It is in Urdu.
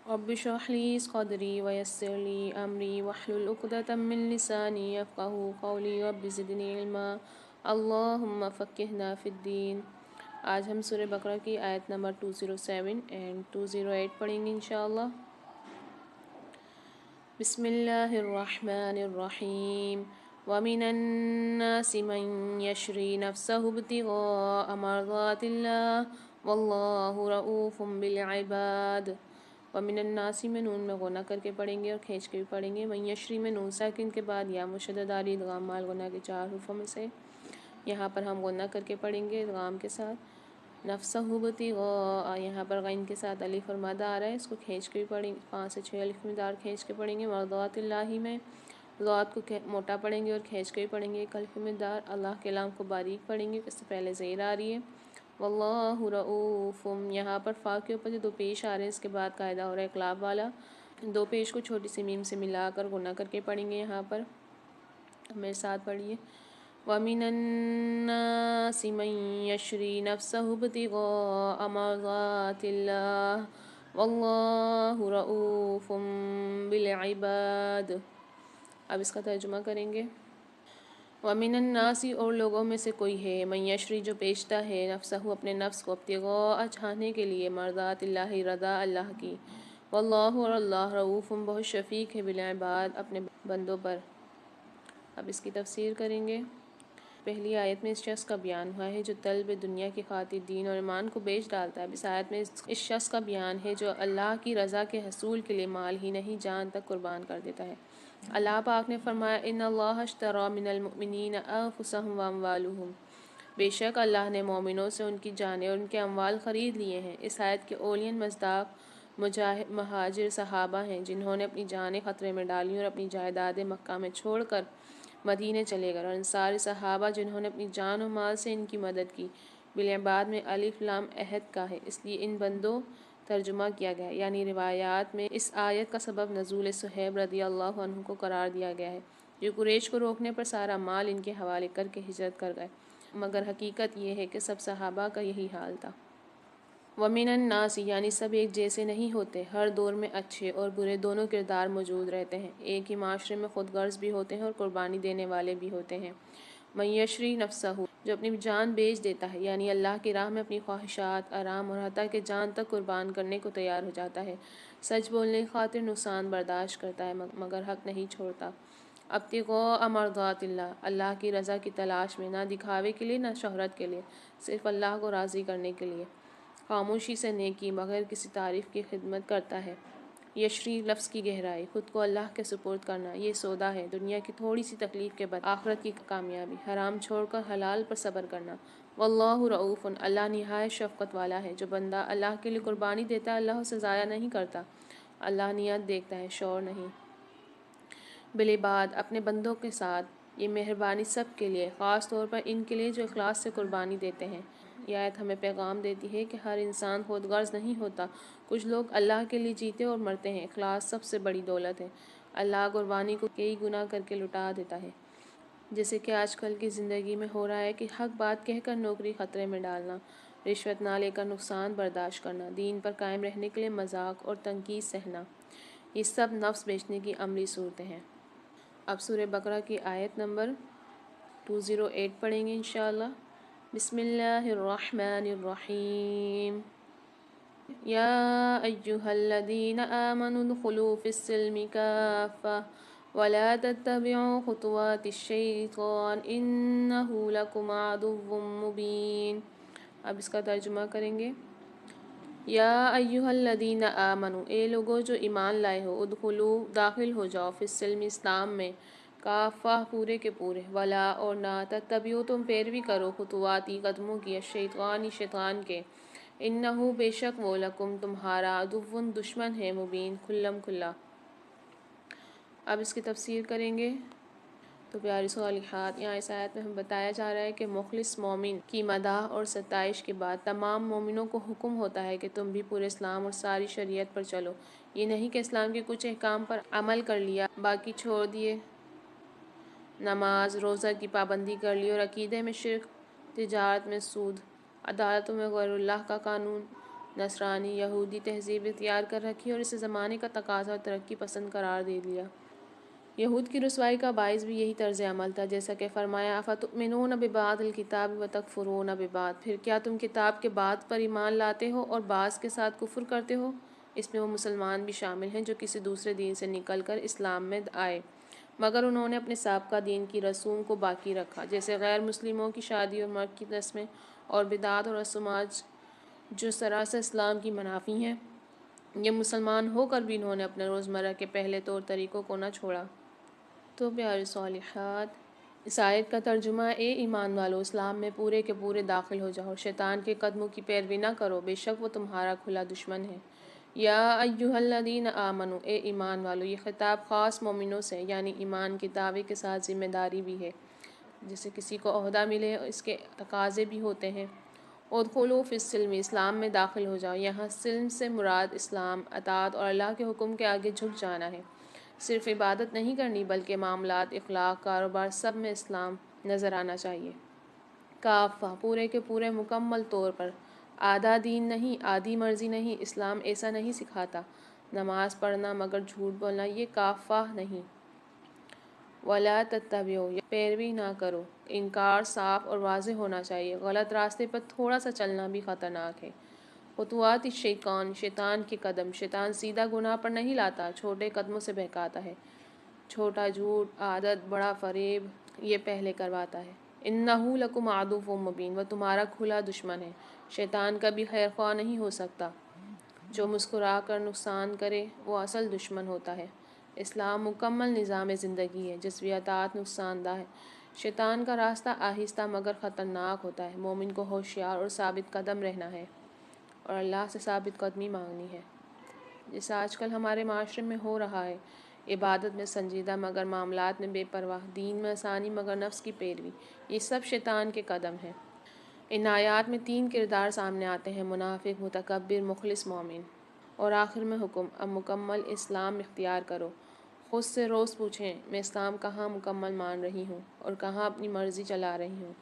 رب اشرح لي صدري ويسر لي أمري واحلل عقدة من لساني يفقهوا قولي رب زدنی علما اللہم فقہنا فی الدین۔ آج ہم سورہ بقرہ کی آیت نمبر 207 اینڈ 208 پڑھیں گے انشاءاللہ۔ بسم اللہ الرحمن الرحیم۔ وَمِنَ النَّاسِ مَن يَشْرِي نَفْسَهُ ابْتِغَاءَ مَرْضَاتِ اللَّهِ وَاللَّهُ رَءُوفٌ بِالْعِبَادِ۔ وَمِنَ النَّاسِ میں نون میں غنہ کر کے پڑھیں گے اور کھینچ کے بھی پڑھیں گے۔ من یشری میں نون ساکن کے بعد یا مشدد علی ادغام مال غنہ کے 4 حروفوں میں سے یہاں پر ہم غنہ کر کے پڑھیں گے ادغام کے ساتھ۔ نفسہ ابتغاء یہاں پر غین کے ساتھ الف اور مد آ رہا ہے، اس کو کھینچ کے بھی پڑھیں گے، 5 سے 6 الف مدار کھینچ کے پڑھیں گے۔ مرضات اللہ میں ضاد کو موٹا پڑھیں گے اور کھینچ کے بھی پڑھیں گے، ایک الف مدار۔ اللہ کے لام کو باریک پڑھیں گے، اس سے پہلے زیر آ رہی ہے۔ واللہ رؤوف یہاں پر فا کے اوپر جو 2 پیش آ رہے ہیں اس کے بعد قاعدہ ہو رہا ہے اقلاب والا، 2 پیش کو چھوٹی سی میم سے ملا کر غنہ کر کے پڑھیں گے۔ یہاں پر میرے ساتھ پڑھیے۔ وَمِنَ النَّاسِ مَن يَشْرِي نَفْسَهُ ابْتِغَاءَ مَرْضَاتِ اللَّهِ وَاللَّهُ رَءُوفٌ بِالْعِبَادِ۔ اب اس کا ترجمہ کریں گے۔ وَمِنَ النَّاسِ اور لوگوں میں سے کوئی ہے، من یشری جو بیچتا ہے، نفسہ اپنے نفس کو، ابتغاء چاہنے کے لیے، مرضات اللہ رضا اللہ کی، واللہ اور اللہ رؤوف بہت شفیق ہے، بالعباد اپنے بندوں پر۔ اب اس کی تفسیر کریں گے۔ پہلی آیت میں اس شخص کا بیان ہوا ہے جو طلب دنیا کی خاطر دین اور ایمان کو بیچ ڈالتا ہے۔ اب اس آیت میں اس شخص کا بیان ہے جو اللہ کی رضا کے حصول کے لیے مال ہی نہیں جان تک قربان کر دیتا ہے۔ اللہ پاک نے فرمایا ان اللہ اشتری من المؤمنین انفسهم واموالهم، بے شک اللہ نے مومنوں سے ان کی جانیں اور ان کے اموال خرید لیے ہیں۔ اس آیت کے اولین مصداق مہاجر صحابہ ہیں جنہوں نے اپنی جانیں خطرے میں ڈالیں اور اپنی جائیدادیں مکہ میں چھوڑ کر مدینے چلے گئے، اور انصاری صحابہ جنہوں نے اپنی جان و مال سے ان کی مدد کی۔ بالعباد میں الف لام عہد کا ہے، اس لیے ان بندوں ترجمہ کیا گیا ہے، یعنی روایات میں اس آیت کا سبب نزول صہیب رضی اللہ عنہ کو قرار دیا گیا ہے، جو قریش کو روکنے پر سارا مال ان کے حوالے کر کے ہجرت کر گئے، مگر حقیقت یہ ہے کہ سب صحابہ کا یہی حال تھا۔ وَمِنَ النَّاسِ یعنی سب ایک جیسے نہیں ہوتے، ہر دور میں اچھے اور برے دونوں کردار موجود رہتے ہیں، ایک ہی معاشرے میں خود غرض بھی ہوتے ہیں اور قربانی دینے والے بھی ہوتے ہیں۔ من یشری نفسہ جو اپنی جان بیچ دیتا ہے، یعنی اللہ کی راہ میں اپنی خواہشات، آرام اور حتیٰ کہ جان تک قربان کرنے کو تیار ہو جاتا ہے، سچ بولنے کی خاطر نقصان برداشت کرتا ہے مگر حق نہیں چھوڑتا۔ ابتغاء مرضات اللہ اللہ کی رضا کی تلاش میں، نہ دکھاوے کے لیے نہ شہرت کے لیے، صرف اللہ کو راضی کرنے کے لیے، خاموشی سے نیکی بغیر کسی تعریف کی خدمت کرتا ہے۔ یشری لفظ کی گہرائی، خود کو اللہ کے سپرد کرنا، یہ سودا ہے، دنیا کی تھوڑی سی تکلیف کے بعد آخرت کی کامیابی، حرام چھوڑ کر حلال پر صبر کرنا۔ واللہ رؤوف اللہ نہایت شفقت والا ہے، جو بندہ اللہ کے لیے قربانی دیتا ہے اللہ اسے ضائع نہیں کرتا، اللہ نیت دیکھتا ہے شور نہیں۔ بالعباد اپنے بندوں کے ساتھ، یہ مہربانی سب کے لیے، خاص طور پر ان کے لیے جو اخلاص سے قربانی دیتے ہیں۔ یہ آیت ہمیں پیغام دیتی ہے کہ ہر انسان خود غرض نہیں ہوتا، کچھ لوگ اللہ کے لیے جیتے اور مرتے ہیں، اخلاص سب سے بڑی دولت ہے، اللہ قربانی کو کئی گنا کر کے لٹا دیتا ہے، جیسے کہ آج کل کی زندگی میں ہو رہا ہے کہ حق بات کہہ کر نوکری خطرے میں ڈالنا، رشوت نہ لے کر نقصان برداشت کرنا، دین پر قائم رہنے کے لیے مذاق اور تنقید سہنا، یہ سب نفس بیچنے کی عملی صورتیں ہیں۔ اب سورہ بقرہ کی آیت نمبر 208 پڑھیں گے انشاءاللہ۔ بسم اللہ الرحمن الرحیم۔ یا ایہا الذین آمنوا ادخلوا فی السلم کافہ ولا تتبعوا خطوات الشیطان انہ لکم عدو مبین۔ اب اس کا ترجمہ کریں گے۔ یا ایہا الذین آمنوا اے لوگو جو ایمان لائے ہو، ادخلوا داخل ہو جاؤ، فی السلم اسلام میں، کافہ پورے کے پورے، ولا اور نہ، تتبعوا تم پیروی کرو، خطواتی قدموں کی، الشیطان شیطان کے، انہ بے شک وہ، لکم تمہارا، عدو دشمن ہے، مبین کھلم کھلا۔ اب اس کی تفسیر کریں گے۔ تو پیاری صالحات، یہاں اس آیت میں ہمیں بتایا جا رہا ہے کہ مخلص مومن کی مدح اور ستائش کے بعد تمام مومنوں کو حکم ہوتا ہے کہ تم بھی پورے اسلام اور ساری شریعت پر چلو، یہ نہیں کہ اسلام کے کچھ احکام پر عمل کر لیا باقی چھوڑ دیے، نماز روزہ کی پابندی کر لی اور عقیدے میں شرک، تجارت میں سود، عدالتوں میں غیر اللہ کا قانون، نصرانی یہودی تہذیب اختیار کر رکھی اور اسے زمانے کا تقاضا اور ترقی پسند قرار دے دیا۔ یہود کی رسوائی کا باعث بھی یہی طرز عمل تھا، جیسا کہ فرمایا افتؤمنون ببعض الکتاب وتکفرون ببعض، پھر کیا تم کتاب کے بعض پر ایمان لاتے ہو اور بعض کے ساتھ کفر کرتے ہو؟ اس میں وہ مسلمان بھی شامل ہیں جو کسی دوسرے دین سے نکل کر اسلام میں آئے مگر انہوں نے اپنے سابقہ دین کی رسوم کو باقی رکھا، جیسے غیر مسلموں کی شادی اور مرگ کی رسمیں اور بدعات اور رسومات جو سراسر اسلام کی منافی ہیں۔ یہ مسلمان ہو کر بھی انہوں نے اپنے روزمرہ کے پہلے طور طریقوں کو نہ چھوڑا۔ تو پیارے صالحات، اس آیت کا ترجمہ اے ایمان والو، اسلام میں پورے کے پورے داخل ہو جاؤ، شیطان کے قدموں کی پیروی نہ کرو، بے شک وہ تمہارا کھلا دشمن ہے۔ یا ایھا الذین آمنو، اے ایمان والو، یہ خطاب خاص مومنوں سے یعنی ایمان کے دعوے کے ساتھ ذمہ داری بھی ہے، جسے کسی کو عہدہ ملے اس کے تقاضے بھی ہوتے ہیں۔ ادخلوا فی السلم، اسلام میں داخل ہو جاؤ۔ یہاں سلم سے مراد اسلام، اطاعت اور اللہ کے حکم کے آگے جھک جانا ہے۔ صرف عبادت نہیں کرنی بلکہ معاملات، اخلاق، کاروبار سب میں اسلام نظر آنا چاہیے۔ کافہ، پورے کے پورے مکمل طور پر، آدھا دین نہیں، آدھی مرضی نہیں، اسلام ایسا نہیں سکھاتا۔ نماز پڑھنا مگر جھوٹ بولنا یہ کافہ نہیں۔ ولا تتبعوا، پیروی نہ کرو، انکار صاف اور واضح ہونا چاہیے، غلط راستے پر تھوڑا سا چلنا بھی خطرناک ہے۔ خطوات الشیطان، شیطان کے قدم، شیطان سیدھا گناہ پر نہیں لاتا، چھوٹے قدموں سے بہکاتا ہے۔ چھوٹا جھوٹ، عادت، بڑا فریب یہ پہلے کرواتا ہے۔ انہ لکم عدو مبین، وہ تمہارا کھلا دشمن ہے۔ شیطان کبھی خیر خواہ نہیں ہو سکتا، جو مسکرا کر نقصان کرے وہ اصل دشمن ہوتا ہے۔ اسلام مکمل نظام زندگی ہے جس میں اطاعت نقصان دہ ہے۔ شیطان کا راستہ آہستہ مگر خطرناک ہوتا ہے۔ مومن کو ہوشیار اور ثابت قدم رہنا ہے اور اللہ سے ثابت قدمی مانگنی ہے، جیسا آج کل ہمارے معاشرے میں ہو رہا ہے۔ عبادت میں سنجیدہ مگر معاملات میں بے پرواہ، دین میں آسانی مگر نفس کی پیروی، یہ سب شیطان کے قدم ہیں۔ ان آیات میں 3 کردار سامنے آتے ہیں: منافق، متکبر، مخلص مومن۔ اور آخر میں حکم، اب مکمل اسلام اختیار کرو۔ خود سے روز پوچھیں، میں اسلام کہاں مکمل مان رہی ہوں اور کہاں اپنی مرضی چلا رہی ہوں۔